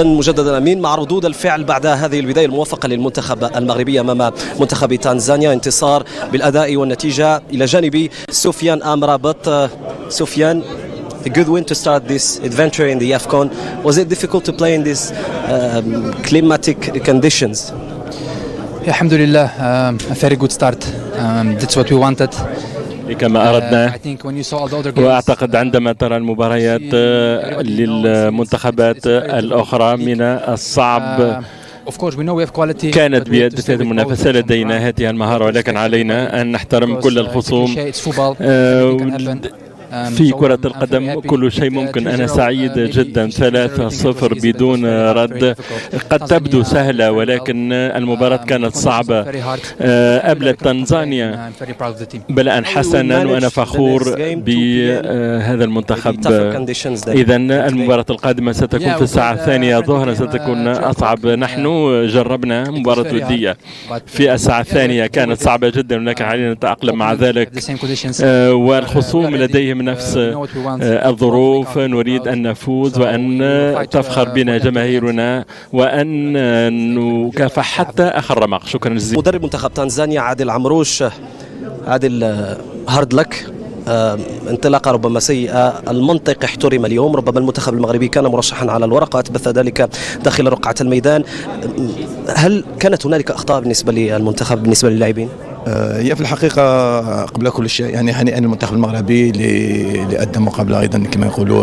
مجددا امين مع ردود الفعل بعد هذه البدايه الموفقه للمنتخب المغربي امام منتخب تنزانيا، انتصار بالاداء والنتيجه الى جانب سفيان امرابط. سفيان, a good win to start this adventure in the AFCON. Was it difficult to play in these climatic conditions? الحمد لله, a very good start. That's what we wanted. كما أردنا. وأعتقد عندما ترى المباريات للمنتخبات الأخرى من الصعب كانت بيد في هذه المنافسة. لدينا هذه المهارة ولكن علينا أن نحترم كل الخصوم. في كرة القدم كل شيء ممكن. أنا سعيد جدا. 3-0 بدون رد قد تبدو سهلة ولكن المباراة كانت صعبة. أبلت تنزانيا بلاء حسنا وأنا فخور بهذا المنتخب. إذا المباراة القادمة ستكون في الساعة 2 ظهرا ستكون أصعب. نحن جربنا مباراة ودية في الساعة 2 كانت صعبة جدا ولكن علينا نتأقلم مع ذلك. والخصوم لديهم نفس الظروف. نريد أن نفوز وأن تفخر بنا جماهيرنا وأن نكافح حتى آخر رمق. شكرا جزيلا. مدرب منتخب تنزانيا عادل عمروش. عادل, هارد لك. انطلاقة ربما سيئة. المنطق احترم اليوم. ربما المنتخب المغربي كان مرشحا على الورق وأثبت ذلك داخل رقعة الميدان. هل كانت هنالك أخطاء بالنسبة للمنتخب بالنسبة للاعبين؟ هي في الحقيقة قبل كل شيء يعني هنيئا المنتخب المغربي اللي أدى مقابلة أيضا كما يقولوا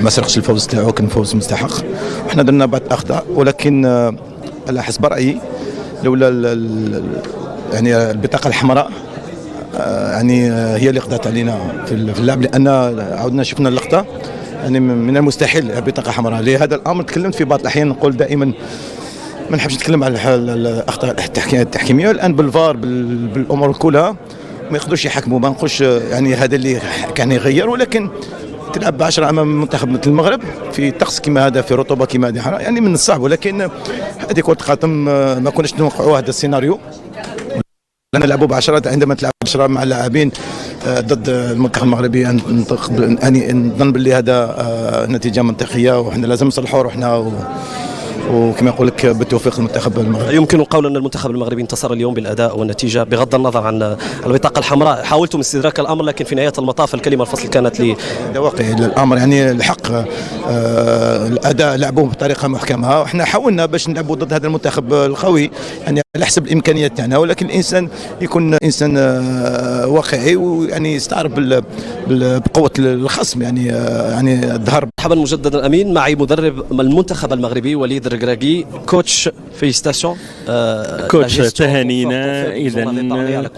ما سرقش الفوز تاعو، كان فوز مستحق. احنا درنا بعض الأخطاء ولكن على حسب رأيي لولا يعني البطاقة الحمراء يعني هي اللي قضت علينا في اللعب، لأن عودنا شفنا اللقطة يعني من المستحيل بطاقة حمراء. لهذا الأمر تكلمت في بعض الأحيان نقول دائما ما نحبش نتكلم على الاخطاء التحكيميه. الان بالفار بالامور كلها ما يقدروش يحكموا. ما نقولش يعني هذا اللي كان يغير، ولكن تلعب ب10 امام منتخب مثل المغرب في طقس كما هذا في رطوبه كما هذه يعني من الصعب. ولكن هذه كره قدم ما كناش نوقعوا هذا السيناريو. نلعبوا ب10 عندما تلعب 10 مع لاعبين ضد المنتخب المغربي. يعني نظن باللي هذا نتيجه منطقيه وحنا لازم نصلحوا روحنا وكما يقول لك بالتوفيق المنتخب المغربي. يمكن القول ان المنتخب المغربي انتصر اليوم بالاداء والنتيجه بغض النظر عن البطاقه الحمراء. حاولتم استدراك الامر لكن في نهايه المطاف الكلمه الفصل كانت لي واقعي الامر. يعني الحق الاداء لعبوه بطريقه محكمه وحنا حاولنا باش نلعبوا ضد هذا المنتخب القوي يعني على حسب الامكانيات تاعنا، ولكن الانسان يكون انسان واقعي ويعني يستعرف بقوه الخصم. يعني الظهر. مرحبا مجددا امين. معي مدرب المنتخب المغربي وليد الركراكي. كوتش فيستاسيون. كوتش تهانينا. إذا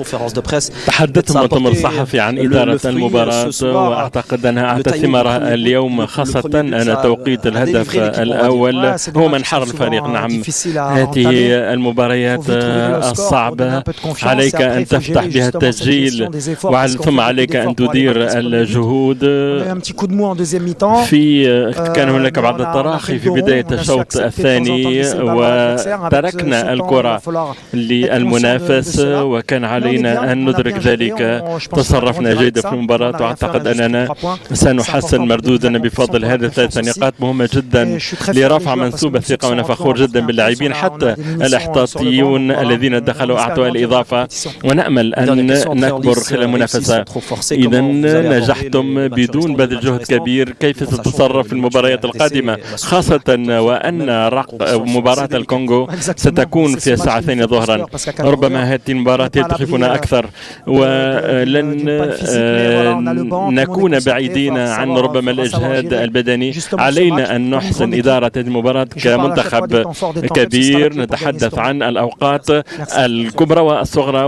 تحدثت مؤتمر صحفي عن إدارة المباراة وأعتقد أنها أعطت ثمارها اليوم، خاصة أن توقيت الهدف الأول هو منحر الفريق. نعم هذه المباريات الصعبة عليك أن تفتح بها التسجيل ثم عليك أن تدير الجهود. كان هناك بعض التراخي في بداية الشوط الثاني وتركنا الكرة للمنافس وكان علينا أن ندرك ذلك. تصرفنا جيدا في المباراة وأعتقد أننا سنحسن مردودنا بفضل هذه 3 نقاط مهمة جدا لرفع منسوب الثقة. وأنا فخور جدا باللاعبين حتى الاحتياطيون الذين دخلوا أعطوا الإضافة ونأمل أن نكبر خلال المنافسة. إذا نجحتم بدون بذل جهد كبير. كيف تتصرف في المباريات القادمة خاصة وأن مباراة الكونغو ستكون في الساعة 2 ظهرا؟ ربما هذه المباراة تخيفنا أكثر ولن نكون بعيدين عن ربما الإجهاد البدني. علينا أن نحسن إدارة هذه المباراة كمنتخب كبير. نتحدث عن الأوقات الكبرى والصغرى